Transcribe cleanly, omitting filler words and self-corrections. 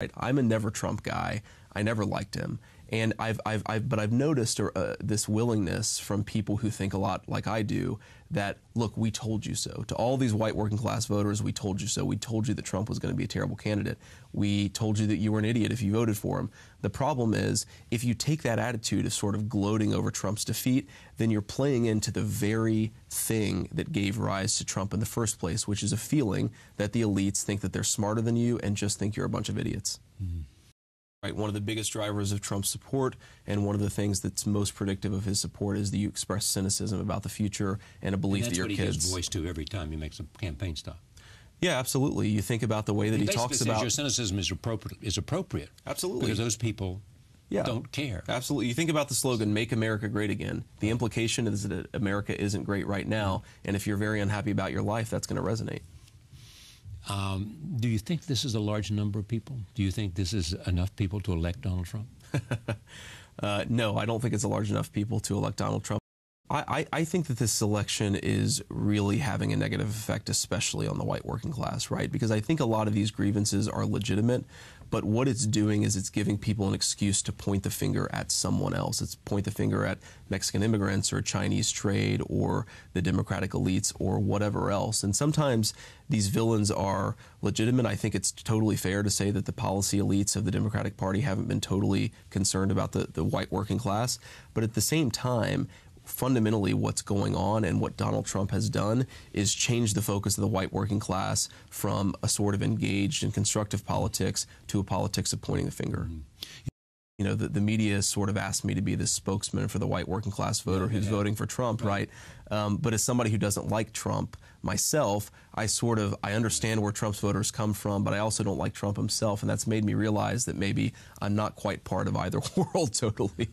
Right? I'm a never Trump guy. I never liked him. And I've noticed this willingness from people who think a lot like I do that, look, we told you so. To all these white working class voters, we told you so. We told you that Trump was going to be a terrible candidate. We told you that you were an idiot if you voted for him. The problem is, if you take that attitude of sort of gloating over Trump's defeat, then you're playing into the very thing that gave rise to Trump in the first place, which is a feeling that the elites think that they're smarter than you and just think you're a bunch of idiots. Mm-hmm. Right, one of the biggest drivers of Trump's support, and one of the things that's most predictive of his support, is that you express cynicism about the future and a belief that your kids... That's what he gives voice to every time he makes a campaign stop. Yeah, absolutely. You think about the way that he talks about... your cynicism is appropriate. Absolutely. Because those people don't care. Absolutely. You think about the slogan, "Make America Great Again." The implication is that America isn't great right now, and if you're very unhappy about your life, that's going to resonate. Do you think this is a large number of people? Do you think this is enough people to elect Donald Trump? No, I don't think it's a large enough people to elect Donald Trump. I think that this election is really having a negative effect, especially on the white working class, right? Because I think a lot of these grievances are legitimate, but what it's doing is it's giving people an excuse to point the finger at someone else. It's point the finger at Mexican immigrants or Chinese trade or the Democratic elites or whatever else. And sometimes these villains are legitimate. I think it's totally fair to say that the policy elites of the Democratic Party haven't been totally concerned about the white working class. But at the same time, fundamentally what's going on and what Donald Trump has done is change the focus of the white working class from a sort of engaged and constructive politics to a politics of pointing the finger. Mm-hmm. You know, the media sort of asked me to be the spokesman for the white working class voter who's voting for Trump, right? But as somebody who doesn't like Trump myself, I understand where Trump's voters come from, but I also don't like Trump himself, and that's made me realize that maybe I'm not quite part of either world totally.